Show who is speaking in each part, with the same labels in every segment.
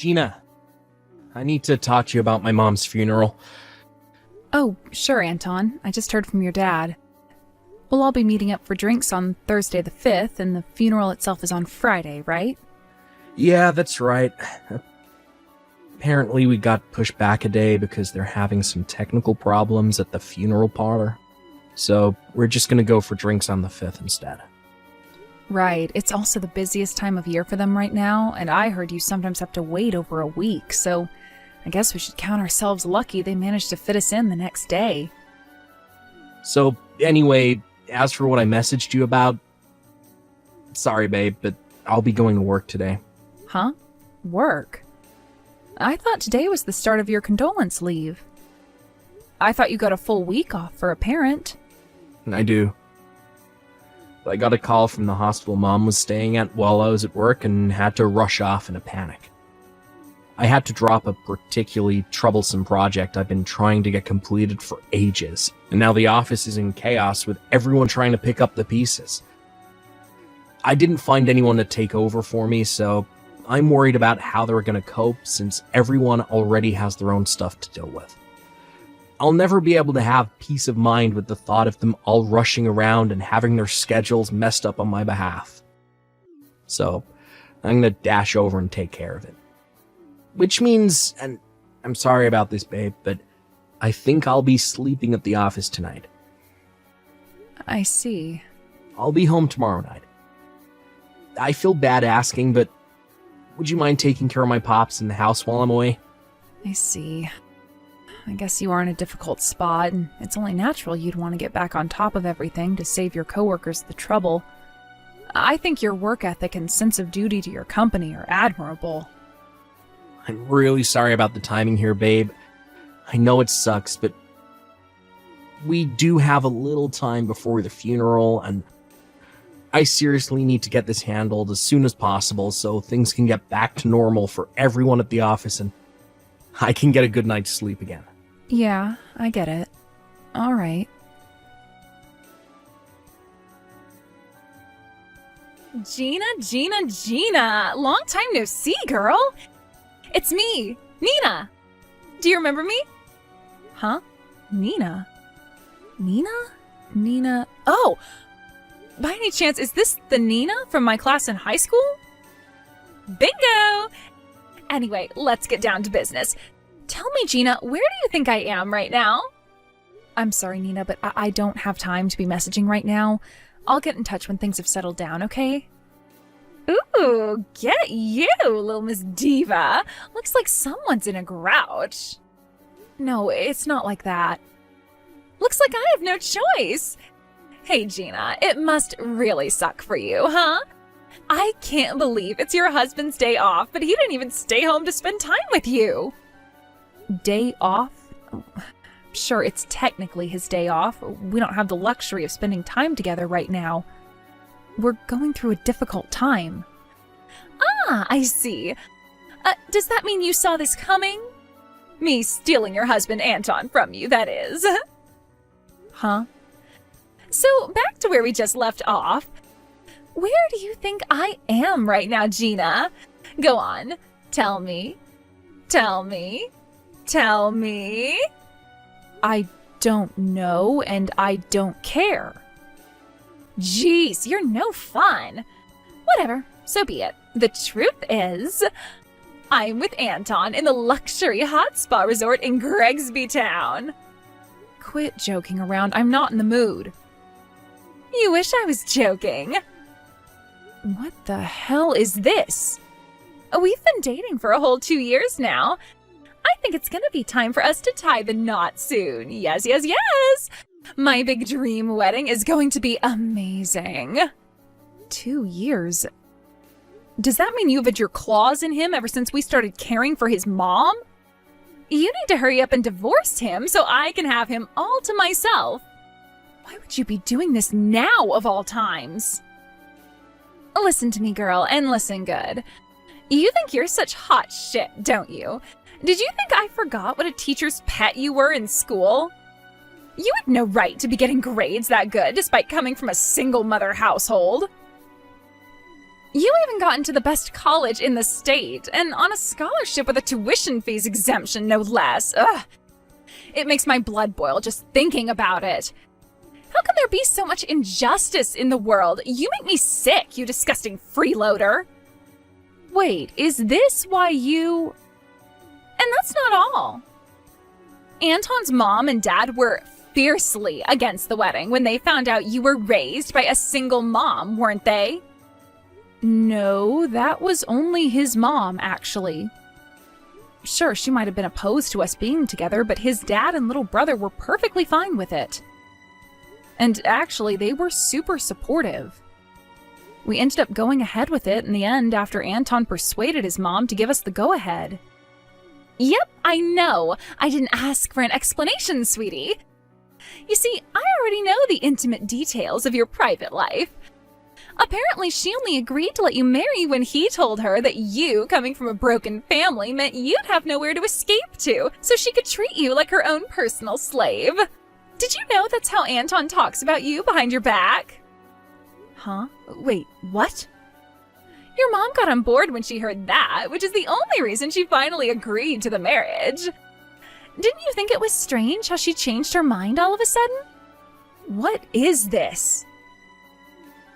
Speaker 1: Gina, I need to talk to you about my mom's funeral.
Speaker 2: Oh, sure, Anton. I just heard from your dad. We'll all be meeting up for drinks on Thursday the 5th, and the funeral itself is on Friday, right?
Speaker 1: Yeah, that's right. Apparently we got pushed back a day because they're having some technical problems at the funeral parlor. So we're just gonna go for drinks on the 5th instead.
Speaker 2: Right. It's also the busiest time of year for them right now, and I heard you sometimes have to wait over a week, so I guess we should count ourselves lucky they managed to fit us in the next day.
Speaker 1: So anyway, as for what I messaged you about, sorry babe, but I'll be going to work today.
Speaker 2: Huh? Work? I thought today was the start of your condolence leave. I thought you got a full week off for a parent.
Speaker 1: I do. But I got a call from the hospital Mom was staying at while I was at work and had to rush off in a panic. I had to drop a particularly troublesome project I've been trying to get completed for ages, and now the office is in chaos with everyone trying to pick up the pieces. I didn't find anyone to take over for me, so I'm worried about how they're going to cope since everyone already has their own stuff to deal with. I'll never be able to have peace of mind with the thought of them all rushing around and having their schedules messed up on my behalf. So, I'm going to dash over and take care of it. Which means, and I'm sorry about this, babe, but I think I'll be sleeping at the office tonight.
Speaker 2: I see.
Speaker 1: I'll be home tomorrow night. I feel bad asking, but would you mind taking care of my pops in the house while I'm away?
Speaker 2: I see. I guess you are in a difficult spot, and it's only natural you'd want to get back on top of everything to save your coworkers the trouble. I think your work ethic and sense of duty to your company are admirable.
Speaker 1: I'm really sorry about the timing here, babe. I know it sucks, but we do have a little time before the funeral, and I seriously need to get this handled as soon as possible so things can get back to normal for everyone at the office and I can get a good night's sleep again.
Speaker 2: Yeah, I get it. All right. Gina! Long time no see, girl! It's me, Nina! Do you remember me? Huh? Nina? Nina? Oh! By any chance, is this the Nina from my class in high school? Bingo! Anyway, let's get down to business. Tell me, Gina, where do you think I am right now? I'm sorry, Nina, but I don't have time to be messaging right now. I'll get in touch when things have settled down, okay? Ooh, get you, little Miss Diva. Looks like someone's in a grouch. No, it's not like that. Looks like I have no choice. Hey, Gina, it must really suck for you, huh? I can't believe it's your husband's day off, but he didn't even stay home to spend time with you. Day off? Sure, it's technically his day off. We don't have the luxury of spending time together right now. We're going through a difficult time. Ah, I see. Does that mean you saw this coming? Me stealing your husband Anton from you, that is. Huh? So, back to where we just left off. Where do you think I am right now, Gina? Go on. Tell me. I don't know, and I don't care. Jeez, you're no fun. Whatever, so be it. The truth is, I'm with Anton in the luxury hot spa resort in Gregsby Town. Quit joking around. I'm not in the mood. You wish I was joking. What the hell is this? We've been dating for a whole 2 years now. I think it's gonna be time for us to tie the knot soon. Yes. My big dream wedding is going to be amazing. 2 years? Does that mean you've had your claws in him ever since we started caring for his mom? You need to hurry up and divorce him so I can have him all to myself. Why would you be doing this now of all times? Listen to me, girl, and listen good. You think you're such hot shit, don't you? Did you think I forgot what a teacher's pet you were in school? You had no right to be getting grades that good despite coming from a single mother household. You even got into the best college in the state, and on a scholarship with a tuition fees exemption, no less. Ugh. It makes my blood boil just thinking about it. How can there be so much injustice in the world? You make me sick, you disgusting freeloader. Wait, is this why you... And that's not all. Anton's mom and dad were fiercely against the wedding when they found out you were raised by a single mom, weren't they? No, that was only his mom, actually. Sure, she might have been opposed to us being together, but his dad and little brother were perfectly fine with it. And actually, they were super supportive. We ended up going ahead with it in the end after Anton persuaded his mom to give us the go-ahead. Yep, I know. I didn't ask for an explanation, sweetie. You see, I already know the intimate details of your private life. Apparently, she only agreed to let you marry when he told her that you, coming from a broken family, meant you'd have nowhere to escape to, so she could treat you like her own personal slave. Did you know that's how Anton talks about you behind your back? Huh? Wait, what? Your mom got on board when she heard that, which is the only reason she finally agreed to the marriage. Didn't you think it was strange how she changed her mind all of a sudden? What is this?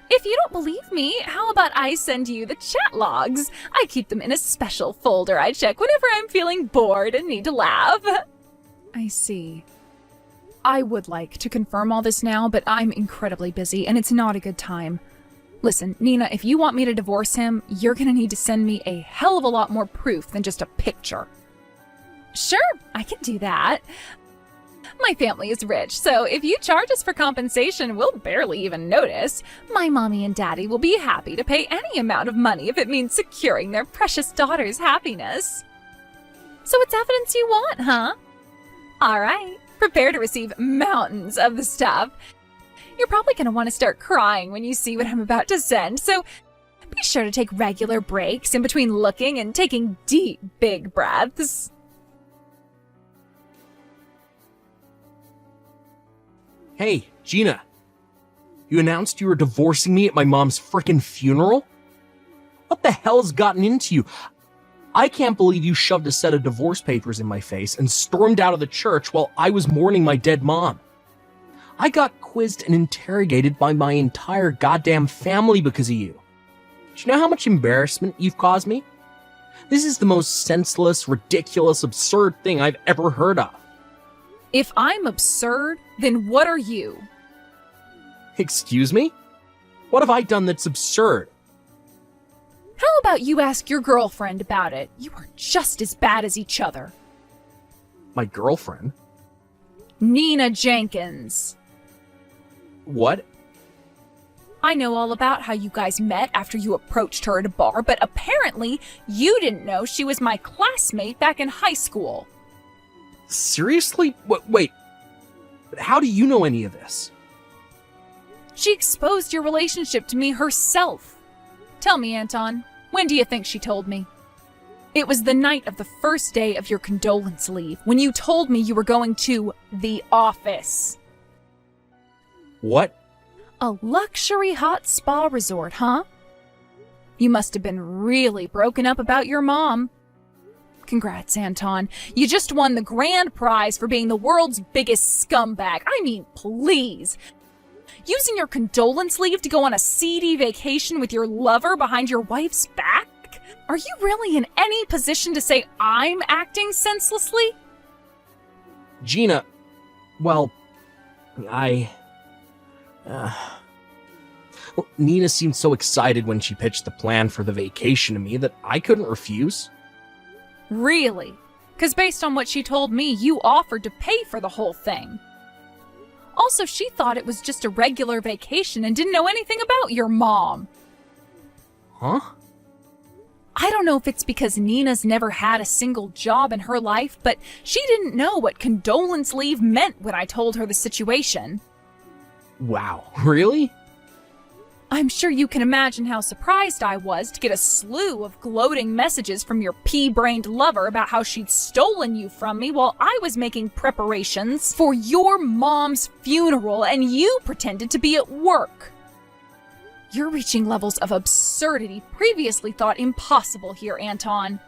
Speaker 2: If you don't believe me, how about I send you the chat logs? I keep them in a special folder I check whenever I'm feeling bored and need to laugh. I see. I would like to confirm all this now, but I'm incredibly busy and it's not a good time. Listen, Nina, if you want me to divorce him, you're gonna need to send me a hell of a lot more proof than just a picture. Sure, I can do that. My family is rich, so if you charge us for compensation, we'll barely even notice. My mommy and daddy will be happy to pay any amount of money if it means securing their precious daughter's happiness. So it's evidence you want, huh? All right, prepare to receive mountains of the stuff. You're probably going to want to start crying when you see what I'm about to send, so be sure to take regular breaks in between looking and taking deep, big breaths.
Speaker 1: Hey, Gina. You announced you were divorcing me at my mom's frickin' funeral? What the hell's gotten into you? I can't believe you shoved a set of divorce papers in my face and stormed out of the church while I was mourning my dead mom. I got quizzed and interrogated by my entire goddamn family because of you. Do you know how much embarrassment you've caused me? This is the most senseless, ridiculous, absurd thing I've ever heard of.
Speaker 2: If I'm absurd, then what are you?
Speaker 1: Excuse me? What have I done that's absurd?
Speaker 2: How about you ask your girlfriend about it? You are just as bad as each other.
Speaker 1: My girlfriend?
Speaker 2: Nina Jenkins.
Speaker 1: What?
Speaker 2: I know all about how you guys met after you approached her at a bar, but apparently you didn't know she was my classmate back in high school.
Speaker 1: Seriously? Wait. How do you know any of this?
Speaker 2: She exposed your relationship to me herself. Tell me, Anton, when do you think she told me? It was the night of the first day of your condolence leave, when you told me you were going to the office.
Speaker 1: What?
Speaker 2: A luxury hot spa resort, huh? You must have been really broken up about your mom. Congrats, Anton. You just won the grand prize for being the world's biggest scumbag. I mean, please. Using your condolence leave to go on a seedy vacation with your lover behind your wife's back? Are you really in any position to say I'm acting senselessly?
Speaker 1: Gina, well, Nina seemed so excited when she pitched the plan for the vacation to me that I couldn't refuse.
Speaker 2: Really? Because based on what she told me, you offered to pay for the whole thing. Also, she thought it was just a regular vacation and didn't know anything about your mom.
Speaker 1: Huh?
Speaker 2: I don't know if it's because Nina's never had a single job in her life, but she didn't know what condolence leave meant when I told her the situation.
Speaker 1: Wow, really?
Speaker 2: I'm sure you can imagine how surprised I was to get a slew of gloating messages from your pea-brained lover about how she'd stolen you from me while I was making preparations for your mom's funeral and you pretended to be at work. You're reaching levels of absurdity previously thought impossible here, Anton.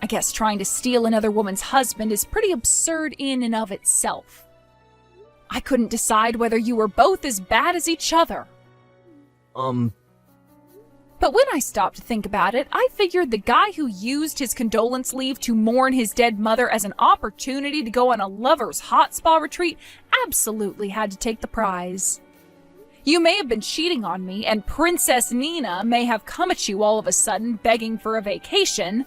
Speaker 2: I guess trying to steal another woman's husband is pretty absurd in and of itself. I couldn't decide whether you were both as bad as each other. But when I stopped to think about it, I figured the guy who used his condolence leave to mourn his dead mother as an opportunity to go on a lover's hot spa retreat absolutely had to take the prize. You may have been cheating on me, and Princess Nina may have come at you all of a sudden begging for a vacation,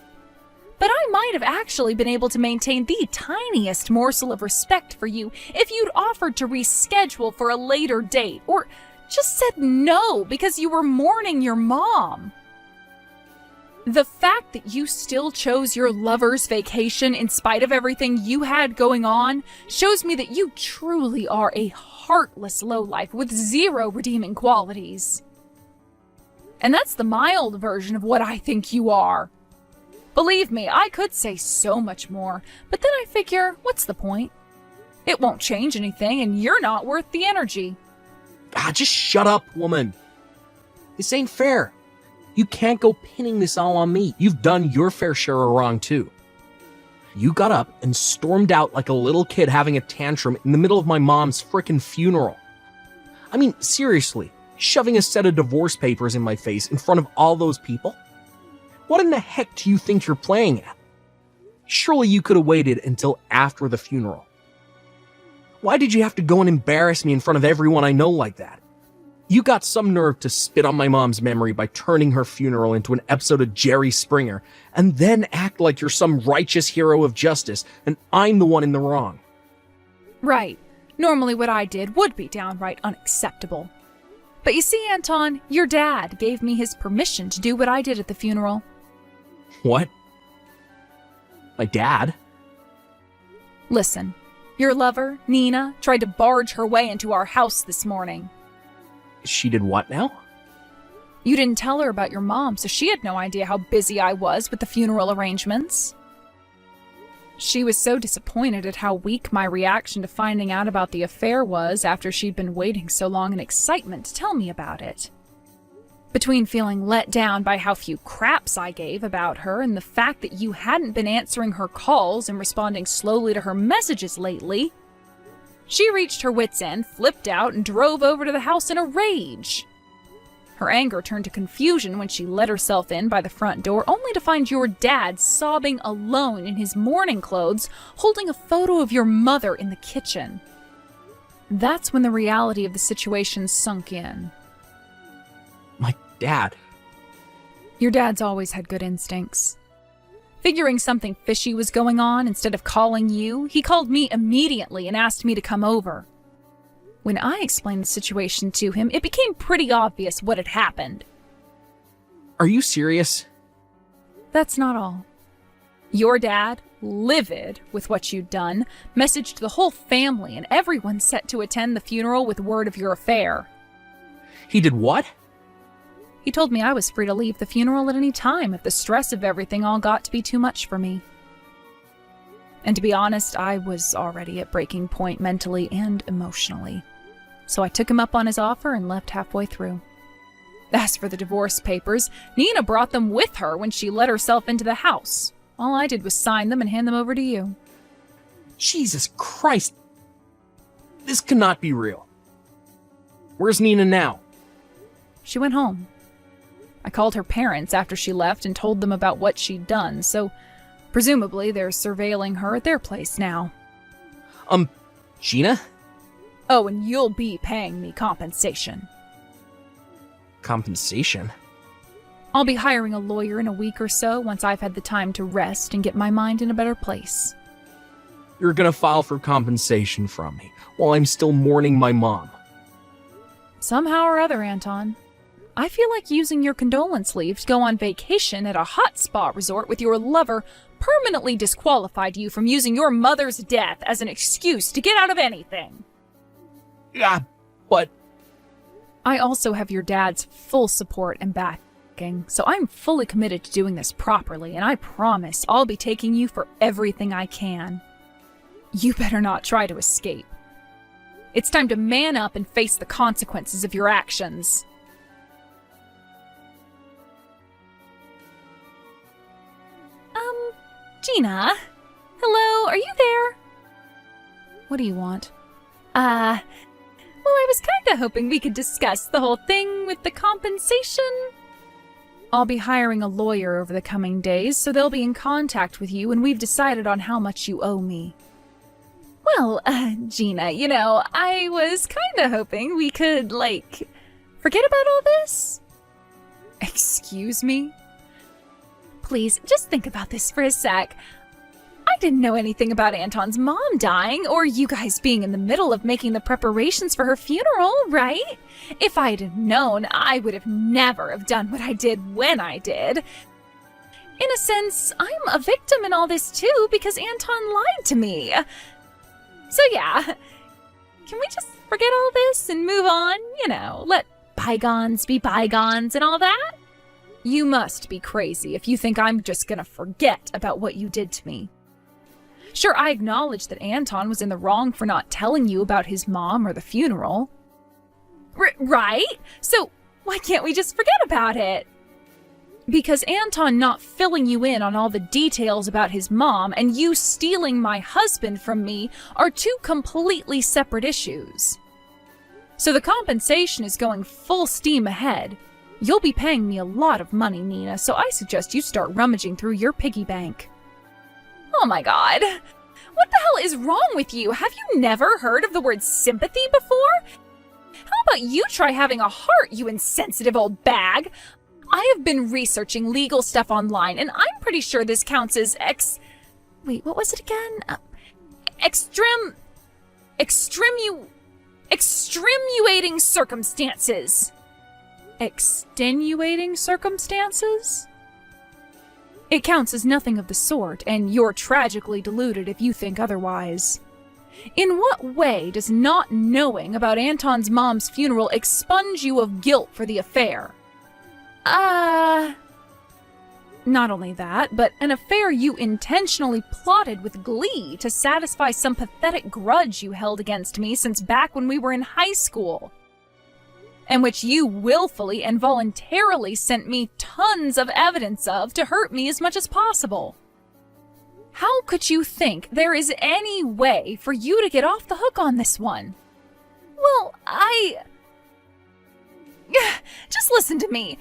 Speaker 2: but I might have actually been able to maintain the tiniest morsel of respect for you if you'd offered to reschedule for a later date, or just said no because you were mourning your mom. The fact that you still chose your lover's vacation in spite of everything you had going on shows me that you truly are a heartless lowlife with zero redeeming qualities. And that's the mild version of what I think you are. Believe me, I could say so much more, but then I figure, what's the point? It won't change anything, and you're not worth the energy.
Speaker 1: Just shut up, woman. This ain't fair. You can't go pinning this all on me. You've done your fair share of wrong, too. You got up and stormed out like a little kid having a tantrum in the middle of my mom's frickin' funeral. I mean, seriously, shoving a set of divorce papers in my face in front of all those people? What in the heck do you think you're playing at? Surely you could have waited until after the funeral. Why did you have to go and embarrass me in front of everyone I know like that? You got some nerve to spit on my mom's memory by turning her funeral into an episode of Jerry Springer, and then act like you're some righteous hero of justice, and I'm the one in the wrong.
Speaker 2: Right. Normally what I did would be downright unacceptable. But you see, Anton, your dad gave me his permission to do what I did at the funeral.
Speaker 1: What? My dad?
Speaker 2: Listen, your lover, Nina, tried to barge her way into our house this morning.
Speaker 1: She did what now?
Speaker 2: You didn't tell her about your mom, so she had no idea how busy I was with the funeral arrangements. She was so disappointed at how weak my reaction to finding out about the affair was after she'd been waiting so long in excitement to tell me about it. Between feeling let down by how few craps I gave about her and the fact that you hadn't been answering her calls and responding slowly to her messages lately, she reached her wits' end, flipped out, and drove over to the house in a rage. Her anger turned to confusion when she let herself in by the front door, only to find your dad sobbing alone in his mourning clothes, holding a photo of your mother in the kitchen. That's when the reality of the situation sunk in.
Speaker 1: My dad?
Speaker 2: Your dad's always had good instincts. Figuring something fishy was going on, instead of calling you, he called me immediately and asked me to come over. When I explained the situation to him, it became pretty obvious what had happened.
Speaker 1: Are you serious?
Speaker 2: That's not all. Your dad, livid with what you'd done, messaged the whole family and everyone set to attend the funeral with word of your affair.
Speaker 1: He did what?
Speaker 2: He told me I was free to leave the funeral at any time if the stress of everything all got to be too much for me. And to be honest, I was already at breaking point mentally and emotionally. So I took him up on his offer and left halfway through. As for the divorce papers, Nina brought them with her when she let herself into the house. All I did was sign them and hand them over to you.
Speaker 1: Jesus Christ! This cannot be real. Where's Nina now?
Speaker 2: She went home. I called her parents after she left and told them about what she'd done, so presumably they're surveilling her at their place now.
Speaker 1: Gina?
Speaker 2: Oh, and you'll be paying me compensation.
Speaker 1: Compensation?
Speaker 2: I'll be hiring a lawyer in a week or so once I've had the time to rest and get my mind in a better place.
Speaker 1: You're gonna file for compensation from me while I'm still mourning my mom.
Speaker 2: Somehow or other, Anton. I feel like using your condolence leave to go on vacation at a hot spa resort with your lover permanently disqualified you from using your mother's death as an excuse to get out of anything.
Speaker 1: Yeah, but...
Speaker 2: I also have your dad's full support and backing, so I'm fully committed to doing this properly, and I promise I'll be taking you for everything I can. You better not try to escape. It's time to man up and face the consequences of your actions. Gina? Hello, are you there? What do you want? Well, I was kinda hoping we could discuss the whole thing with the compensation. I'll be hiring a lawyer over the coming days, so they'll be in contact with you, and we've decided on how much you owe me. Well, Gina, I was kinda hoping we could, forget about all this. Excuse me? Please, just think about this for a sec. I didn't know anything about Anton's mom dying, or you guys being in the middle of making the preparations for her funeral, right? If I'd have known, I would have never have done what I did when I did. In a sense, I'm a victim in all this too, because Anton lied to me. So yeah, can we just forget all this and move on? Let bygones be bygones and all that? You must be crazy if you think I'm just gonna forget about what you did to me. Sure, I acknowledge that Anton was in the wrong for not telling you about his mom or the funeral. Right? So why can't we just forget about it? Because Anton not filling you in on all the details about his mom and you stealing my husband from me are two completely separate issues. So the compensation is going full steam ahead. You'll be paying me a lot of money, Nina, so I suggest you start rummaging through your piggy bank. Oh my god. What the hell is wrong with you? Have you never heard of the word sympathy before? How about you try having a heart, you insensitive old bag? I have been researching legal stuff online, and I'm pretty sure this counts as Wait, what was it again? Extenuating circumstances. Extenuating circumstances? It counts as nothing of the sort, and you're tragically deluded if you think otherwise. In what way does not knowing about Anton's mom's funeral expunge you of guilt for the affair? Not only that, but an affair you intentionally plotted with glee to satisfy some pathetic grudge you held against me since back when we were in high school. And which you willfully and voluntarily sent me tons of evidence of to hurt me as much as possible. How could you think there is any way for you to get off the hook on this one? Well, Just listen to me.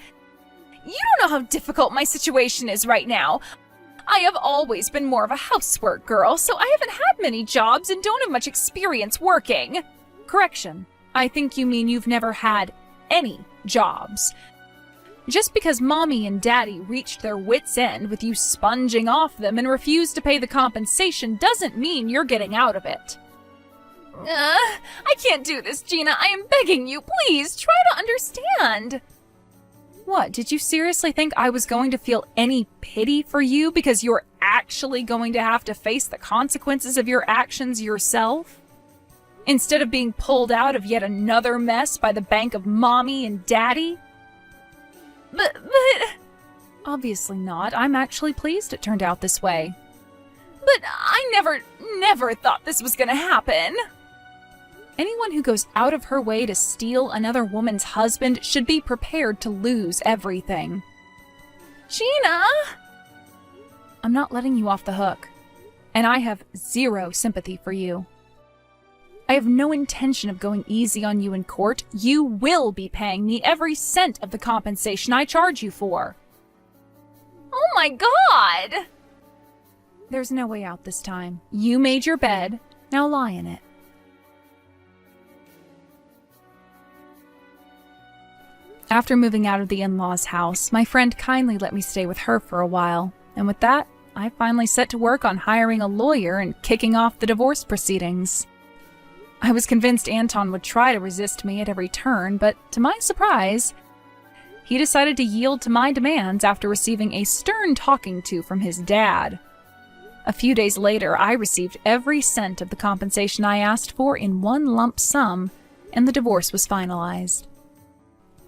Speaker 2: You don't know how difficult my situation is right now. I have always been more of a housework girl, so I haven't had many jobs and don't have much experience working. Correction. I think you mean you've never had any jobs. Just because Mommy and Daddy reached their wits' end with you sponging off them and refused to pay the compensation doesn't mean you're getting out of it. I can't do this, Gina. I am begging you. Please, try to understand. What, did you seriously think I was going to feel any pity for you because you're actually going to have to face the consequences of your actions yourself? Instead of being pulled out of yet another mess by the bank of Mommy and Daddy? But... Obviously not. I'm actually pleased it turned out this way. But I never thought this was gonna happen. Anyone who goes out of her way to steal another woman's husband should be prepared to lose everything. Gina! I'm not letting you off the hook. And I have zero sympathy for you. I have no intention of going easy on you in court. You will be paying me every cent of the compensation I charge you for. Oh my god! There's no way out this time. You made your bed, now lie in it. After moving out of the in-laws' house, my friend kindly let me stay with her for a while, and with that, I finally set to work on hiring a lawyer and kicking off the divorce proceedings. I was convinced Anton would try to resist me at every turn, but to my surprise, he decided to yield to my demands after receiving a stern talking to from his dad. A few days later, I received every cent of the compensation I asked for in one lump sum, and the divorce was finalized.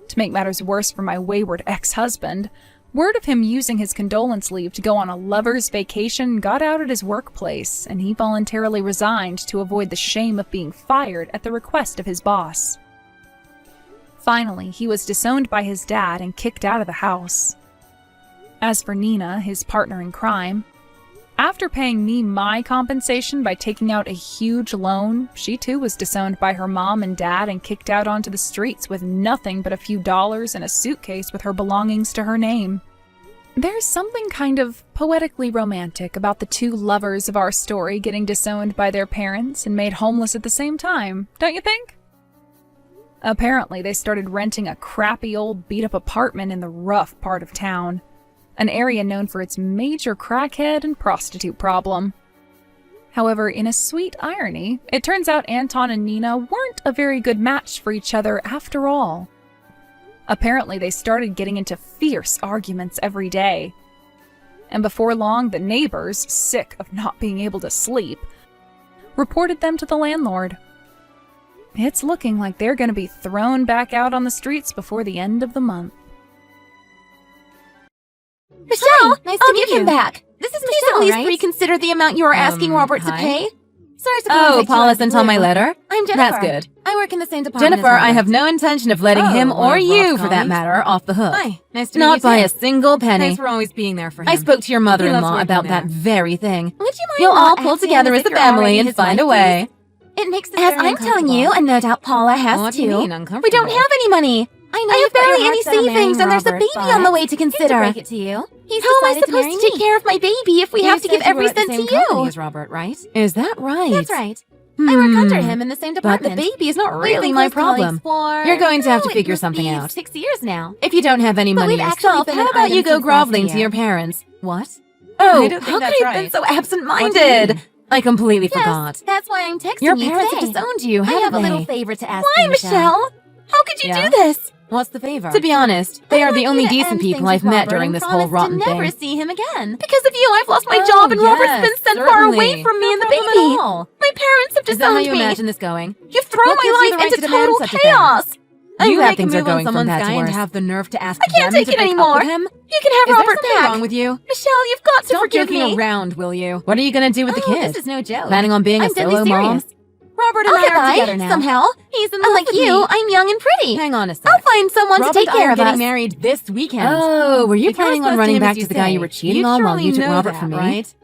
Speaker 2: To make matters worse for my wayward ex-husband, word of him using his condolence leave to go on a lover's vacation got out at his workplace, and he voluntarily resigned to avoid the shame of being fired at the request of his boss. Finally, he was disowned by his dad and kicked out of the house. As for Nina, his partner in crime, After paying me my compensation by taking out a huge loan, she too was disowned by her mom and dad and kicked out onto the streets with nothing but a few dollars and a suitcase with her belongings to her name. There's something kind of poetically romantic about the two lovers of our story getting disowned by their parents and made homeless at the same time, don't you think? Apparently, they started renting a crappy old beat-up apartment in the rough part of town, an area known for its major crackhead and prostitute problem. However, in a sweet irony, it turns out Anton and Nina weren't a very good match for each other after all. Apparently, they started getting into fierce arguments every day. And before long, the neighbors, sick of not being able to sleep, reported them to the landlord. It's looking like they're going to be thrown back out on the streets before the end of the month.
Speaker 3: Michelle, nice to meet you.
Speaker 4: Back.
Speaker 3: This is
Speaker 4: Please
Speaker 3: Michelle,
Speaker 4: at least
Speaker 3: right?
Speaker 4: reconsider the amount you are asking Robert to
Speaker 3: hi.
Speaker 4: pay.
Speaker 3: Sorry to
Speaker 4: Oh,
Speaker 3: contact
Speaker 4: Paula
Speaker 3: you
Speaker 4: sent
Speaker 3: out
Speaker 4: on my
Speaker 3: of the blue.
Speaker 4: letter.
Speaker 3: I'm Jennifer.
Speaker 4: That's good.
Speaker 3: I work in the same department.
Speaker 4: Jennifer,
Speaker 3: as
Speaker 4: I have
Speaker 3: Robert.
Speaker 4: no intention of letting him or you, for that matter, off the hook.
Speaker 3: Hi, nice to meet you.
Speaker 4: Not by
Speaker 3: too.
Speaker 4: a single penny.
Speaker 3: Thanks for always being there for him.
Speaker 4: I spoke to your
Speaker 3: He loves
Speaker 4: mother-in-law
Speaker 3: working
Speaker 4: about
Speaker 3: there.
Speaker 4: that very thing.
Speaker 3: Would you mind
Speaker 4: You'll all
Speaker 3: not
Speaker 4: pull
Speaker 3: acting
Speaker 4: together
Speaker 3: as
Speaker 4: as
Speaker 3: if
Speaker 4: a
Speaker 3: you're already
Speaker 4: family and
Speaker 3: his
Speaker 4: find
Speaker 3: wife,
Speaker 4: a way.
Speaker 3: please? It makes this
Speaker 4: As
Speaker 3: very
Speaker 4: I'm telling you,
Speaker 3: uncomfortable.
Speaker 4: and no doubt Paula has
Speaker 3: What do
Speaker 4: too.
Speaker 3: you mean,
Speaker 4: We
Speaker 3: uncomfortable?
Speaker 4: don't have any money.
Speaker 3: I know
Speaker 4: I have
Speaker 3: you've got
Speaker 4: barely
Speaker 3: your
Speaker 4: any
Speaker 3: heart set on marrying
Speaker 4: savings, and there's a
Speaker 3: Robert,
Speaker 4: baby
Speaker 3: but
Speaker 4: on the way to
Speaker 3: hate to
Speaker 4: consider.
Speaker 3: break it to you. He's
Speaker 4: How am I
Speaker 3: decided
Speaker 4: supposed
Speaker 3: marry
Speaker 4: to take
Speaker 3: me.
Speaker 4: care of my baby if we have to give everything to you?
Speaker 3: As Robert, right?
Speaker 4: Is that right?
Speaker 3: That's right. I work under him in the same
Speaker 4: But
Speaker 3: department.
Speaker 4: the baby is not
Speaker 3: We've
Speaker 4: really
Speaker 3: been
Speaker 4: my
Speaker 3: close colleagues
Speaker 4: problem.
Speaker 3: for...
Speaker 4: You're going to have to
Speaker 3: it
Speaker 4: figure
Speaker 3: must
Speaker 4: something
Speaker 3: be
Speaker 4: out.
Speaker 3: 6 years now.
Speaker 4: If you don't have any
Speaker 3: But
Speaker 4: money
Speaker 3: we've actually
Speaker 4: yourself,
Speaker 3: been
Speaker 4: how
Speaker 3: an
Speaker 4: about
Speaker 3: item
Speaker 4: you go
Speaker 3: since last
Speaker 4: groveling to
Speaker 3: year.
Speaker 4: your parents?
Speaker 3: What?
Speaker 4: Oh,
Speaker 3: I don't think
Speaker 4: how could
Speaker 3: that's
Speaker 4: I have been
Speaker 3: right.
Speaker 4: so
Speaker 3: What do you
Speaker 4: absent-minded?
Speaker 3: mean?
Speaker 4: I completely
Speaker 3: Yes,
Speaker 4: forgot.
Speaker 3: that's why I'm texting
Speaker 4: Your
Speaker 3: you
Speaker 4: parents
Speaker 3: today.
Speaker 4: have disowned you,
Speaker 3: I
Speaker 4: haven't
Speaker 3: have a little
Speaker 4: they?
Speaker 3: favor to ask
Speaker 4: Why,
Speaker 3: you,
Speaker 4: Michelle? How could you
Speaker 3: Yeah?
Speaker 4: do this?
Speaker 3: What's the favor?
Speaker 4: To be honest, they are the
Speaker 3: I want
Speaker 4: only
Speaker 3: you to
Speaker 4: decent
Speaker 3: end
Speaker 4: people
Speaker 3: things
Speaker 4: I've
Speaker 3: with
Speaker 4: met
Speaker 3: Robert
Speaker 4: during
Speaker 3: and
Speaker 4: this whole
Speaker 3: promise
Speaker 4: rotten
Speaker 3: to never
Speaker 4: thing.
Speaker 3: see him again.
Speaker 4: Because of you, I've lost my
Speaker 3: Oh,
Speaker 4: job and Robert's
Speaker 3: yes,
Speaker 4: been sent far away
Speaker 3: certainly.
Speaker 4: from me
Speaker 3: No
Speaker 4: and the
Speaker 3: problem at
Speaker 4: baby.
Speaker 3: all.
Speaker 4: My parents have
Speaker 3: Is that how
Speaker 4: disowned
Speaker 3: you
Speaker 4: me.
Speaker 3: imagine this going?
Speaker 4: You've thrown
Speaker 3: What gives you
Speaker 4: my
Speaker 3: the
Speaker 4: life
Speaker 3: right
Speaker 4: into
Speaker 3: to demand
Speaker 4: total
Speaker 3: such a thing?
Speaker 4: chaos. I'm
Speaker 3: You
Speaker 4: glad
Speaker 3: make a
Speaker 4: things are
Speaker 3: move on
Speaker 4: going from
Speaker 3: someone's
Speaker 4: bad
Speaker 3: guy
Speaker 4: to
Speaker 3: and
Speaker 4: worse.
Speaker 3: have the nerve to ask
Speaker 4: I can't
Speaker 3: them
Speaker 4: take
Speaker 3: to
Speaker 4: it
Speaker 3: break
Speaker 4: anymore.
Speaker 3: up with him?
Speaker 4: You can have
Speaker 3: Is
Speaker 4: Robert
Speaker 3: there something
Speaker 4: back.
Speaker 3: wrong with you?
Speaker 4: Michelle, you've got to
Speaker 3: Stop
Speaker 4: forgive
Speaker 3: joking
Speaker 4: me.
Speaker 3: around, will you?
Speaker 4: What are you going to do with the
Speaker 3: Oh,
Speaker 4: kid?
Speaker 3: this is no joke.
Speaker 4: Planning on being a
Speaker 3: I'm deadly
Speaker 4: solo mom?
Speaker 3: serious. Robert and
Speaker 4: I'll
Speaker 3: I
Speaker 4: get
Speaker 3: are
Speaker 4: by,
Speaker 3: together now.
Speaker 4: somehow.
Speaker 3: He's in love
Speaker 4: Unlike
Speaker 3: with
Speaker 4: you,
Speaker 3: me.
Speaker 4: I'm young and pretty.
Speaker 3: Hang on a sec.
Speaker 4: I'll find someone
Speaker 3: Robert
Speaker 4: to take
Speaker 3: and I
Speaker 4: care
Speaker 3: are
Speaker 4: of
Speaker 3: getting
Speaker 4: us.
Speaker 3: married this weekend.
Speaker 4: Oh, were you
Speaker 3: If you're
Speaker 4: planning
Speaker 3: as
Speaker 4: on
Speaker 3: close
Speaker 4: running
Speaker 3: him
Speaker 4: back
Speaker 3: as
Speaker 4: to
Speaker 3: you
Speaker 4: the guy
Speaker 3: say,
Speaker 4: you were cheating
Speaker 3: you'd
Speaker 4: on while
Speaker 3: surely
Speaker 4: you took
Speaker 3: know
Speaker 4: Robert
Speaker 3: that,
Speaker 4: from me?
Speaker 3: right?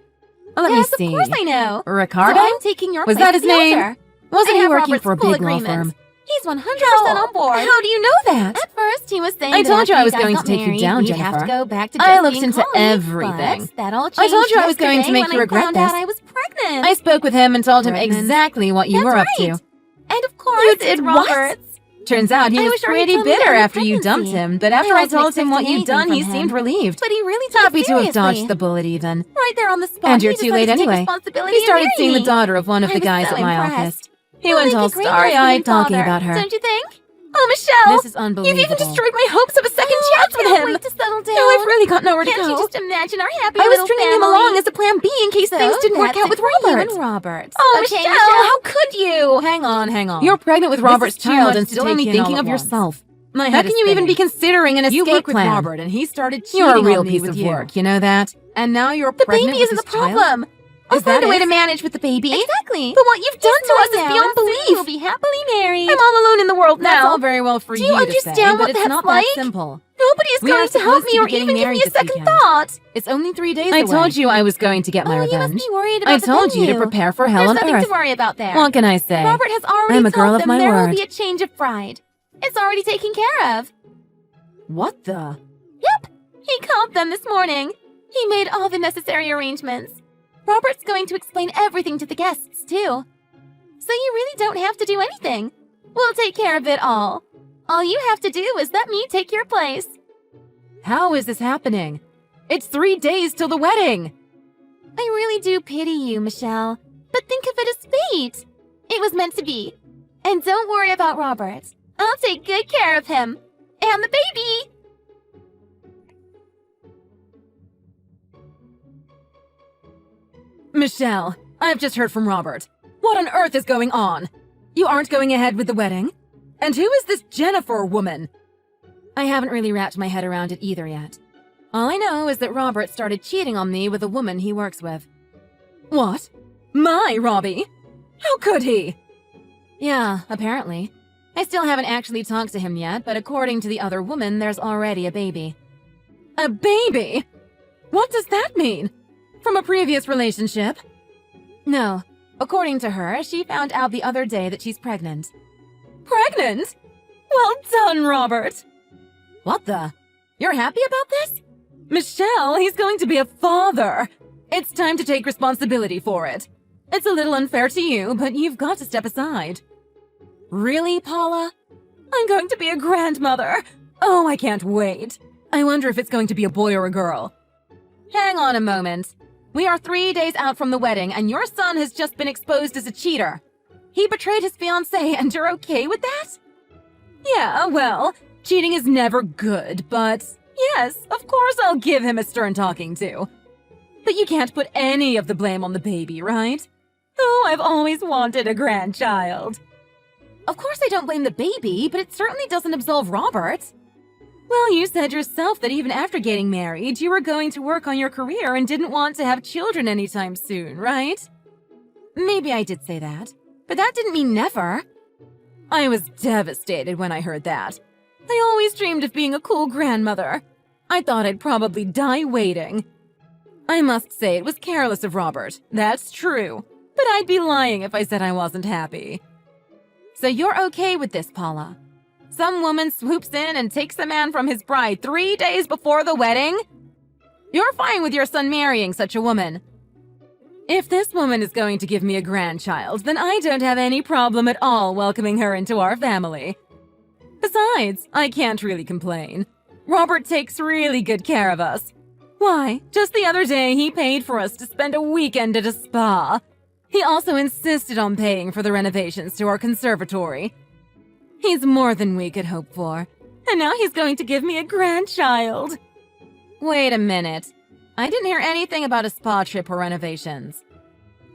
Speaker 4: Oh, let
Speaker 3: Yes,
Speaker 4: me see.
Speaker 3: of course I know.
Speaker 4: Ricardo?
Speaker 3: So I'm taking your
Speaker 4: Was
Speaker 3: place
Speaker 4: that
Speaker 3: as
Speaker 4: his
Speaker 3: the
Speaker 4: name?
Speaker 3: altar.
Speaker 4: Wasn't
Speaker 3: I
Speaker 4: he
Speaker 3: have
Speaker 4: working
Speaker 3: Robert's
Speaker 4: for a
Speaker 3: full
Speaker 4: big law
Speaker 3: agreement.
Speaker 4: firm?
Speaker 3: He's 100% on board.
Speaker 4: How do you know that?
Speaker 3: At first, he was saying
Speaker 4: I
Speaker 3: that
Speaker 4: told
Speaker 3: after
Speaker 4: you I was
Speaker 3: guys
Speaker 4: going
Speaker 3: got
Speaker 4: to take you
Speaker 3: married,
Speaker 4: down,
Speaker 3: we'd have
Speaker 4: Jennifer.
Speaker 3: to go back to
Speaker 4: I
Speaker 3: just
Speaker 4: looked
Speaker 3: being
Speaker 4: into
Speaker 3: colleagues,
Speaker 4: everything.
Speaker 3: but that all
Speaker 4: I
Speaker 3: changed
Speaker 4: told you I was going to
Speaker 3: yesterday
Speaker 4: make
Speaker 3: when
Speaker 4: you regret
Speaker 3: I found out
Speaker 4: this.
Speaker 3: I was pregnant.
Speaker 4: I spoke with him and told him
Speaker 3: Pregnant.
Speaker 4: exactly what you
Speaker 3: That's
Speaker 4: were up
Speaker 3: right.
Speaker 4: to.
Speaker 3: And of course,
Speaker 4: You
Speaker 3: it's
Speaker 4: did what?
Speaker 3: Robert's.
Speaker 4: Turns out he
Speaker 3: I
Speaker 4: was
Speaker 3: was sure he'd
Speaker 4: pretty
Speaker 3: tell me
Speaker 4: bitter
Speaker 3: about the
Speaker 4: after you dumped
Speaker 3: pregnancy.
Speaker 4: him, but after
Speaker 3: I
Speaker 4: I
Speaker 3: wasn't
Speaker 4: told him what
Speaker 3: expecting
Speaker 4: you'd done, he
Speaker 3: anything from
Speaker 4: seemed
Speaker 3: him.
Speaker 4: relieved.
Speaker 3: But he really took
Speaker 4: Happy
Speaker 3: it
Speaker 4: to have
Speaker 3: seriously.
Speaker 4: dodged the bullet even.
Speaker 3: Right there on the spot.
Speaker 4: And you're
Speaker 3: he
Speaker 4: too
Speaker 3: decided
Speaker 4: late
Speaker 3: to take
Speaker 4: anyway.
Speaker 3: responsibility
Speaker 4: He started
Speaker 3: and
Speaker 4: seeing
Speaker 3: marry
Speaker 4: the
Speaker 3: me.
Speaker 4: daughter of one of
Speaker 3: I
Speaker 4: the
Speaker 3: was
Speaker 4: guys
Speaker 3: so
Speaker 4: at my
Speaker 3: impressed.
Speaker 4: office. He
Speaker 3: He'll
Speaker 4: went
Speaker 3: make
Speaker 4: all
Speaker 3: a great
Speaker 4: starry-eyed
Speaker 3: husband and
Speaker 4: talking
Speaker 3: father,
Speaker 4: about her.
Speaker 3: Don't you think?
Speaker 4: Oh, Michelle!
Speaker 3: This is unbelievable.
Speaker 4: You've even destroyed my hopes of a second chance
Speaker 3: I
Speaker 4: with
Speaker 3: can't
Speaker 4: him!
Speaker 3: wait to settle down.
Speaker 4: Now I've really got nowhere to
Speaker 3: Can't
Speaker 4: go.
Speaker 3: you just imagine our happy
Speaker 4: I was
Speaker 3: little
Speaker 4: stringing
Speaker 3: family?
Speaker 4: him along as a plan B in case
Speaker 3: So
Speaker 4: things didn't work
Speaker 3: that's
Speaker 4: out with
Speaker 3: it for you
Speaker 4: Robert.
Speaker 3: and Robert.
Speaker 4: Oh,
Speaker 3: Okay,
Speaker 4: Michelle, how could you?
Speaker 3: Hang on.
Speaker 4: You're pregnant with
Speaker 3: This
Speaker 4: Robert's
Speaker 3: is too
Speaker 4: child
Speaker 3: much
Speaker 4: and
Speaker 3: to
Speaker 4: still
Speaker 3: take
Speaker 4: only
Speaker 3: in
Speaker 4: thinking
Speaker 3: all
Speaker 4: of
Speaker 3: at once.
Speaker 4: yourself.
Speaker 3: My
Speaker 4: How
Speaker 3: head
Speaker 4: can
Speaker 3: is
Speaker 4: you even
Speaker 3: spinning.
Speaker 4: be considering an
Speaker 3: You
Speaker 4: escape
Speaker 3: work with
Speaker 4: plan?
Speaker 3: Robert, and he started cheating
Speaker 4: You're a real
Speaker 3: on me
Speaker 4: piece
Speaker 3: with
Speaker 4: of
Speaker 3: you.
Speaker 4: work, you know that?
Speaker 3: And now you're
Speaker 4: The
Speaker 3: pregnant
Speaker 4: baby
Speaker 3: with
Speaker 4: isn't the
Speaker 3: his child?
Speaker 4: problem. I'll
Speaker 3: Is
Speaker 4: find
Speaker 3: that
Speaker 4: a way
Speaker 3: it?
Speaker 4: to manage with the baby.
Speaker 3: Exactly.
Speaker 4: But what you've done to us is
Speaker 3: Now,
Speaker 4: beyond
Speaker 3: and soon
Speaker 4: belief.
Speaker 3: We'll be happily married.
Speaker 4: I'm all alone in the world
Speaker 3: That's
Speaker 4: now.
Speaker 3: all very well for
Speaker 4: Do
Speaker 3: you
Speaker 4: you
Speaker 3: to
Speaker 4: understand
Speaker 3: say,
Speaker 4: what
Speaker 3: but it's
Speaker 4: that's
Speaker 3: not
Speaker 4: like?
Speaker 3: that simple.
Speaker 4: Nobody is
Speaker 3: We
Speaker 4: going
Speaker 3: are
Speaker 4: to help
Speaker 3: supposed
Speaker 4: me
Speaker 3: to
Speaker 4: or
Speaker 3: be getting
Speaker 4: even give me
Speaker 3: married
Speaker 4: a
Speaker 3: this
Speaker 4: second
Speaker 3: weekend.
Speaker 4: thought.
Speaker 3: It's only 3 days
Speaker 4: I
Speaker 3: away.
Speaker 4: told you I was going to get my
Speaker 3: Oh, you must
Speaker 4: revenge.
Speaker 3: be worried about
Speaker 4: I
Speaker 3: the
Speaker 4: told you to
Speaker 3: venue.
Speaker 4: prepare for hell
Speaker 3: There's
Speaker 4: on
Speaker 3: nothing
Speaker 4: earth.
Speaker 3: to worry about there.
Speaker 4: What can I say?
Speaker 3: Robert has already
Speaker 4: I'm a girl
Speaker 3: told
Speaker 4: of
Speaker 3: them
Speaker 4: my
Speaker 3: there
Speaker 4: word.
Speaker 3: will be a change of bride. It's already taken care of.
Speaker 4: What the?
Speaker 3: Yep. He called them this morning. He made all the necessary arrangements. Robert's going to explain everything to the guests, too. So you really don't have to do anything. We'll take care of it all. All you have to do is let me take your place.
Speaker 4: How is this happening? It's 3 days till the wedding.
Speaker 3: I really do pity you, Michelle. But think of it as fate. It was meant to be. And don't worry about Robert. I'll take good care of him. And the baby!
Speaker 4: Michelle, I've just heard from Robert. What on earth is going on? You aren't going ahead with the wedding? And who is this Jennifer woman? I haven't really wrapped my head around it either yet. All I know is that Robert started cheating on me with a woman he works with. What? My Robbie? How could he? Yeah, apparently. I still haven't actually talked to him yet, but according to the other woman, there's already a baby. A baby? What does that mean? From a previous relationship? No. According to her, she found out the other day that she's pregnant. Pregnant? Well done, Robert! What the? You're happy about this? Michelle, he's going to be a father! It's time to take responsibility for it. It's a little unfair to you, but you've got to step aside. Really, Paula? I'm going to be a grandmother! Oh, I can't wait. I wonder if it's going to be a boy or a girl. Hang on a moment. We are 3 days out from the wedding, and your son has just been exposed as a cheater. He betrayed his fiancée, and you're okay with that? Yeah, well, cheating is never good, but yes, of course I'll give him a stern talking to. But you can't put any of the blame on the baby, right? Oh, I've always wanted a grandchild. Of course I don't blame the baby, but it certainly doesn't absolve Robert. Well, you said yourself that even after getting married, you were going to work on your career and didn't want to have children anytime soon, right? Maybe I did say that, but that didn't mean never. I was devastated when I heard that. I always dreamed of being a cool grandmother. I thought I'd probably die waiting. I must say it was careless of Robert, that's true, but I'd be lying if I said I wasn't happy. So you're okay with this, Paula? Some woman swoops in and takes a man from his bride 3 days before the wedding? You're fine with your son marrying such a woman. If this woman is going to give me a grandchild, then I don't have any problem at all welcoming her into our family. Besides, I can't really complain. Robert takes really good care of us. Why, just the other day he paid for us to spend a weekend at a spa. He also insisted on paying for the renovations to our conservatory. He's more than we could hope for. And now he's going to give me a grandchild. Wait a minute. I didn't hear anything about a spa trip or renovations.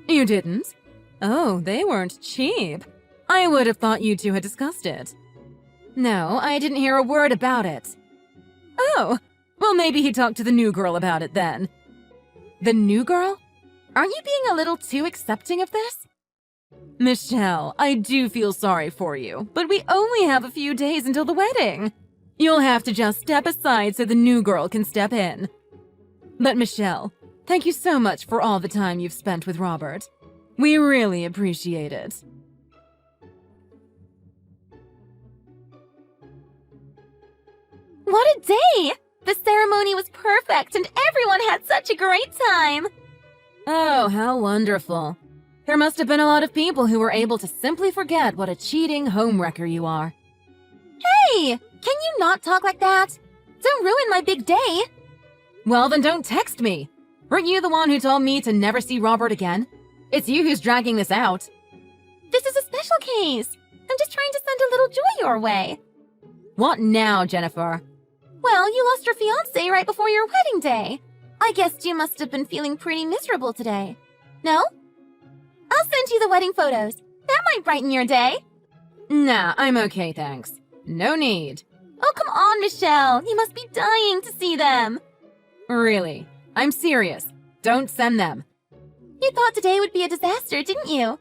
Speaker 4: You didn't? Oh, they weren't cheap. I would have thought you two had discussed it. No, I didn't hear a word about it. Oh, well maybe he talked to the new girl about it then. The new girl? Aren't you being a little too accepting of this? Michelle, I do feel sorry for you, but we only have a few days until the wedding. You'll have to just step aside so the new girl can step in. But Michelle, thank you so much for all the time you've spent with Robert. We really appreciate it.
Speaker 3: What a day! The ceremony was perfect and everyone had such a great time!
Speaker 4: Oh, how wonderful. There must have been a lot of people who were able to simply forget what a cheating homewrecker you are.
Speaker 3: Hey! Can you not talk like that? Don't ruin my big day!
Speaker 4: Well, then don't text me. Weren't you the one who told me to never see Robert again? It's you who's dragging this out.
Speaker 3: This is a special case. I'm just trying to send a little joy your way.
Speaker 4: What now, Jennifer?
Speaker 3: Well, you lost your fiancé right before your wedding day. I guess you must have been feeling pretty miserable today. No? I'll send you the wedding photos. That might brighten your day.
Speaker 4: Nah, I'm okay, thanks. No need.
Speaker 3: Oh, come on, Michelle. You must be dying to see them.
Speaker 4: Really? I'm serious. Don't send them.
Speaker 3: You thought today would be a disaster, didn't you?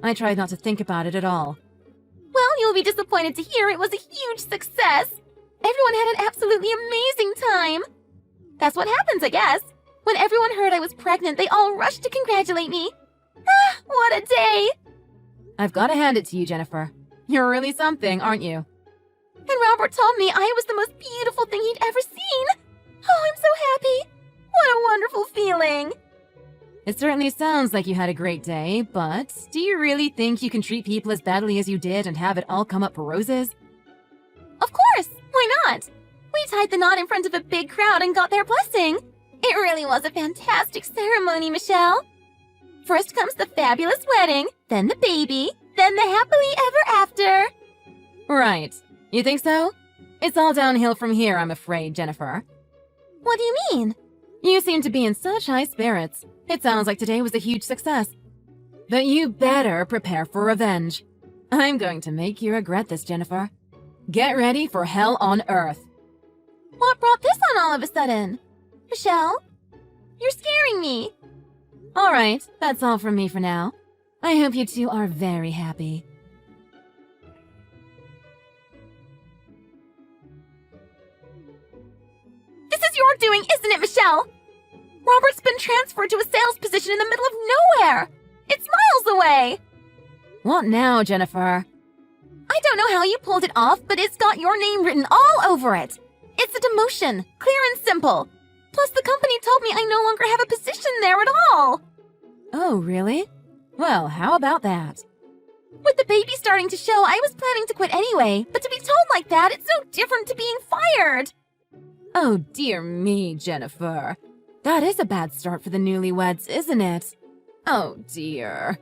Speaker 4: I tried not to think about it at all.
Speaker 3: Well, you'll be disappointed to hear it was a huge success. Everyone had an absolutely amazing time. That's what happens, I guess. When everyone heard I was pregnant, they all rushed to congratulate me. Ah, what a day!
Speaker 4: I've got to hand it to you, Jennifer. You're really something, aren't you?
Speaker 3: And Robert told me I was the most beautiful thing he'd ever seen. Oh, I'm so happy. What a wonderful feeling.
Speaker 4: It certainly sounds like you had a great day, but do you really think you can treat people as badly as you did and have it all come up for roses?
Speaker 3: Of course, why not? We tied the knot in front of a big crowd and got their blessing. It really was a fantastic ceremony, Michelle. First comes the fabulous wedding, then the baby, then the happily ever after.
Speaker 4: Right. You think so? It's all downhill from here, I'm afraid, Jennifer.
Speaker 3: What do you mean?
Speaker 4: You seem to be in such high spirits. It sounds like today was a huge success. But you better prepare for revenge. I'm going to make you regret this, Jennifer. Get ready for hell on earth.
Speaker 3: What brought this on all of a sudden? Michelle, you're scaring me.
Speaker 4: All right, that's all from me for now. I hope you two are very happy.
Speaker 3: This is your doing, isn't it, Michelle? Robert's been transferred to a sales position in the middle of nowhere! It's miles away!
Speaker 4: What now, Jennifer?
Speaker 3: I don't know how you pulled it off, but it's got your name written all over it. It's a demotion, clear and simple. Plus, the company told me I no longer have a position there at all.
Speaker 4: Oh, really? Well, how about that?
Speaker 3: With the baby starting to show, I was planning to quit anyway, but to be told like that, it's no different to being fired.
Speaker 4: Oh, dear me, Jennifer. That is a bad start for the newlyweds, isn't it? Oh, dear.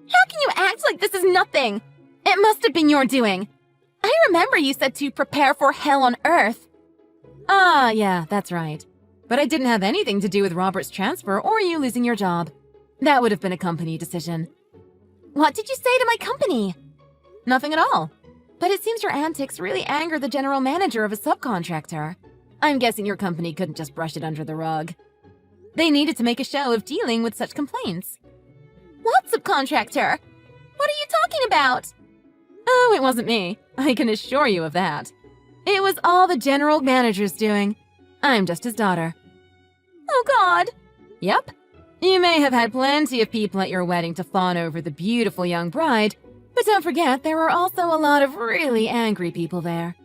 Speaker 3: How can you act like this is nothing? It must have been your doing. I remember you said to prepare for hell on earth.
Speaker 4: Ah, yeah, that's right. But I didn't have anything to do with Robert's transfer or you losing your job. That would have been a company decision.
Speaker 3: What did you say to my company?
Speaker 4: Nothing at all. But it seems your antics really anger the general manager of a subcontractor. I'm guessing your company couldn't just brush it under the rug. They needed to make a show of dealing with such complaints.
Speaker 3: What subcontractor? What are you talking about?
Speaker 4: Oh, it wasn't me. I can assure you of that. It was all the general manager's doing. I'm just his daughter.
Speaker 3: Oh, God.
Speaker 4: Yep. You may have had plenty of people at your wedding to fawn over the beautiful young bride, but don't forget there were also a lot of really angry people there.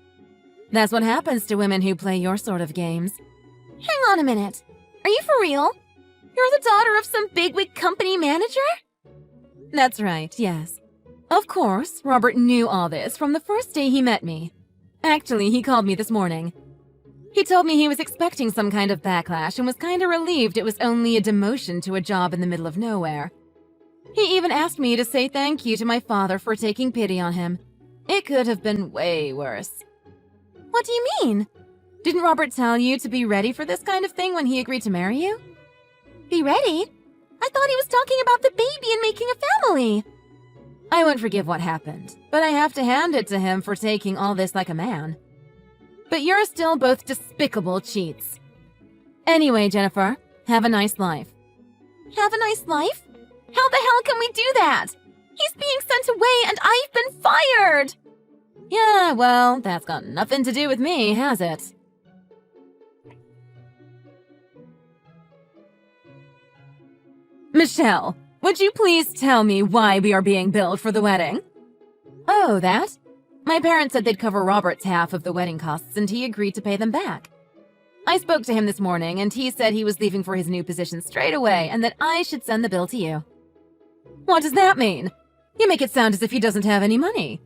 Speaker 4: That's what happens to women who play your sort of games.
Speaker 3: Hang on a minute. Are you for real? You're the daughter of some bigwig company manager?
Speaker 4: That's right, yes. Of course, Robert knew all this from the first day he met me. Actually, he called me this morning. He told me he was expecting some kind of backlash and was kinda relieved it was only a demotion to a job in the middle of nowhere. He even asked me to say thank you to my father for taking pity on him. It could have been way worse.
Speaker 3: What do you mean?
Speaker 4: Didn't Robert tell you to be ready for this kind of thing when he agreed to marry you?
Speaker 3: Be ready? I thought he was talking about the baby and making a family.
Speaker 4: I won't forgive what happened, but I have to hand it to him for taking all this like a man. But you're still both despicable cheats. Anyway, Jennifer, have a nice life.
Speaker 3: Have a nice life? How the hell can we do that? He's being sent away and I've been fired!
Speaker 4: Yeah, well, that's got nothing to do with me, has it? Michelle, would you please tell me why we are being billed for the wedding? Oh, that? My parents said they'd cover Robert's half of the wedding costs and he agreed to pay them back. I spoke to him this morning and he said he was leaving for his new position straight away and that I should send the bill to you. What does that mean? You make it sound as if he doesn't have any money.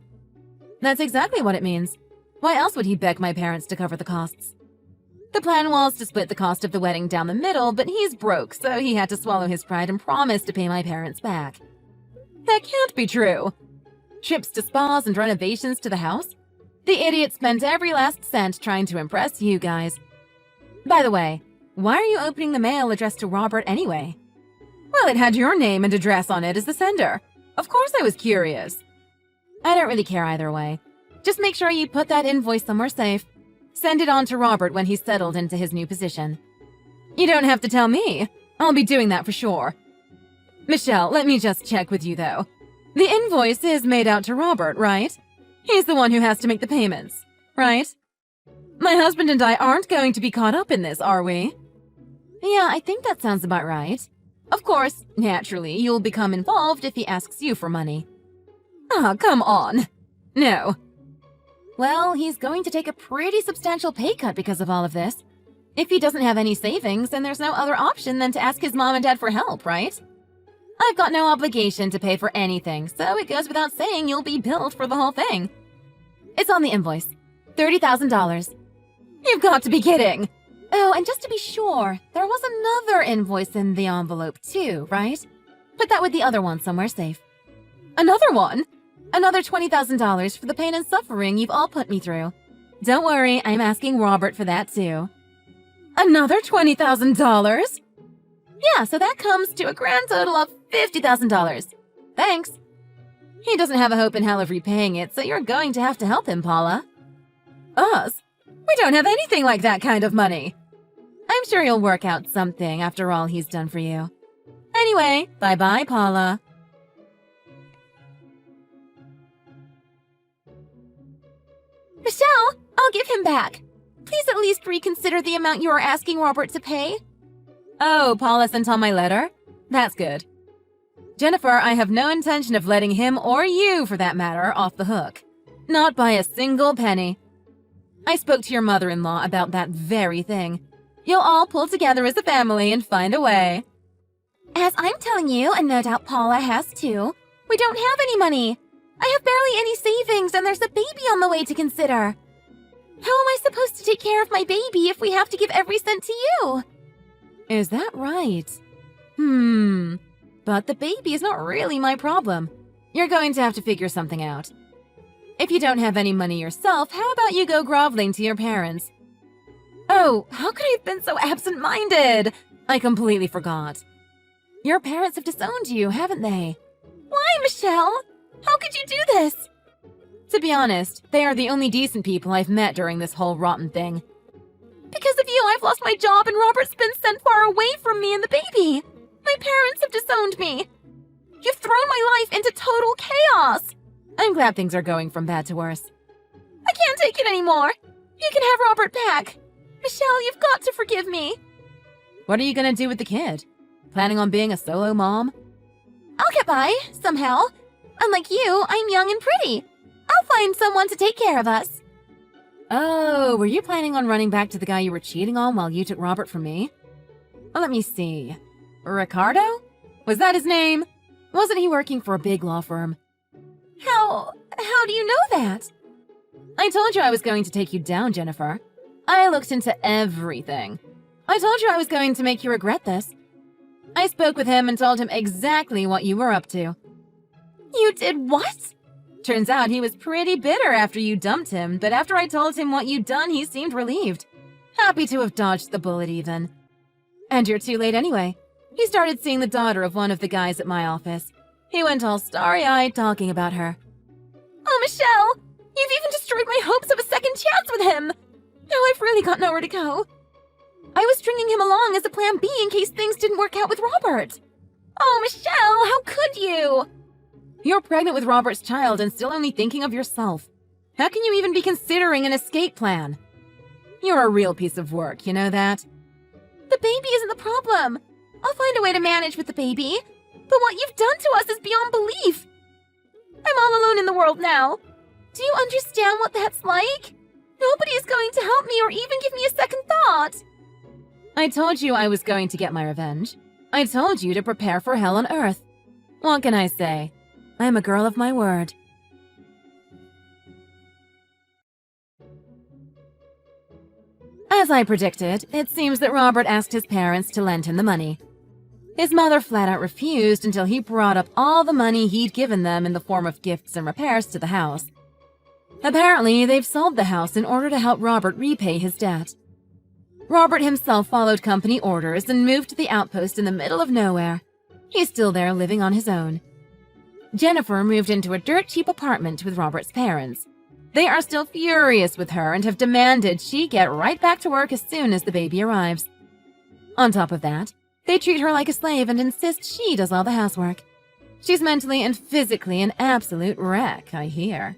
Speaker 4: That's exactly what it means. Why else would he beg my parents to cover the costs? The plan was to split the cost of the wedding down the middle, but he's broke, so he had to swallow his pride and promise to pay my parents back. That can't be true. Trips to spas and renovations to the house? The idiot spent every last cent trying to impress you guys. By the way, why are you opening the mail addressed to Robert anyway? Well, it had your name and address on it as the sender. Of course I was curious. I don't really care either way. Just make sure you put that invoice somewhere safe. Send it on to Robert when he's settled into his new position. You don't have to tell me. I'll be doing that for sure. Michelle, let me just check with you though. The invoice is made out to Robert, right? He's the one who has to make the payments, right? My husband and I aren't going to be caught up in this, are we? Yeah, I think that sounds about right. Of course, naturally, you'll become involved if he asks you for money. Ah, come on. No. Well, he's going to take a pretty substantial pay cut because of all of this. If he doesn't have any savings, then there's no other option than to ask his mom and dad for help, right? I've got no obligation to pay for anything, so it goes without saying you'll be billed for the whole thing. It's on the invoice. $30,000. You've got to be kidding! Oh, and just to be sure, there was another invoice in the envelope too, right? Put that with the other one somewhere safe. Another one? Another $20,000 for the pain and suffering you've all put me through. Don't worry, I'm asking Robert for that too. Another $20,000? Yeah, so that comes to a grand total of $50,000. Thanks. He doesn't have a hope in hell of repaying it, so you're going to have to help him, Paula. Us? We don't have anything like that kind of money. I'm sure you'll work out something after all he's done for you. Anyway, bye-bye, Paula.
Speaker 3: Michelle, I'll give him back. Please at least reconsider the amount you are asking Robert to pay.
Speaker 4: Oh, Paula sent on my letter? That's good. Jennifer, I have no intention of letting him, or you for that matter, off the hook. Not by a single penny. I spoke to your mother-in-law about that very thing. You'll all pull together as a family and find a way.
Speaker 3: As I'm telling you, and no doubt Paula has too, we don't have any money. I have barely any savings, and there's a baby on the way to consider. How am I supposed to take care of my baby if we have to give every cent to you?
Speaker 4: Is that right? But the baby is not really my problem. You're going to have to figure something out. If you don't have any money yourself, how about you go groveling to your parents? Oh, how could I have been so absent-minded? I completely forgot. Your parents have disowned you, haven't they?
Speaker 3: Why, Michelle? How could you do this?
Speaker 4: To be honest, they are the only decent people I've met during this whole rotten thing.
Speaker 3: Because of you, I've lost my job and Robert's been sent far away from me and the baby. My parents have disowned me. You've thrown my life into total chaos.
Speaker 4: I'm glad things are going from bad to worse.
Speaker 3: I can't take it anymore. You can have Robert back. Michelle, you've got to forgive me.
Speaker 4: What are you gonna do with the kid? Planning on being a solo mom?
Speaker 3: I'll get by, somehow. Unlike you, I'm young and pretty. I'll find someone to take care of us.
Speaker 4: Oh, were you planning on running back to the guy you were cheating on while you took Robert from me? Well, let me see. Ricardo? Was that his name? Wasn't he working for a big law firm?
Speaker 3: How do you know that?
Speaker 4: I told you I was going to take you down, Jennifer. I looked into everything. I told you I was going to make you regret this. I spoke with him and told him exactly what you were up to.
Speaker 3: You did what?
Speaker 4: Turns out he was pretty bitter after you dumped him, but after I told him what you'd done, he seemed relieved. Happy to have dodged the bullet even. And you're too late anyway. He started seeing the daughter of one of the guys at my office. He went all starry-eyed talking about her.
Speaker 3: Oh, Michelle! You've even destroyed my hopes of a second chance with him! Now I've really got nowhere to go. I was stringing him along as a plan B in case things didn't work out with Robert. Oh, Michelle, how could you?
Speaker 4: You're pregnant with Robert's child and still only thinking of yourself. How can you even be considering an escape plan? You're a real piece of work, you know that?
Speaker 3: The baby isn't the problem. I'll find a way to manage with the baby. But what you've done to us is beyond belief. I'm all alone in the world now. Do you understand what that's like? Nobody is going to help me or even give me a second thought.
Speaker 4: I told you I was going to get my revenge. I told you to prepare for hell on earth. What can I say? I'm a girl of my word. As I predicted, it seems that Robert asked his parents to lend him the money. His mother flat out refused until he brought up all the money he'd given them in the form of gifts and repairs to the house. Apparently, they've sold the house in order to help Robert repay his debt. Robert himself followed company orders and moved to the outpost in the middle of nowhere. He's still there living on his own. Jennifer moved into a dirt-cheap apartment with Robert's parents. They are still furious with her and have demanded she get right back to work as soon as the baby arrives. On top of that, they treat her like a slave and insist she does all the housework. She's mentally and physically an absolute wreck, I hear.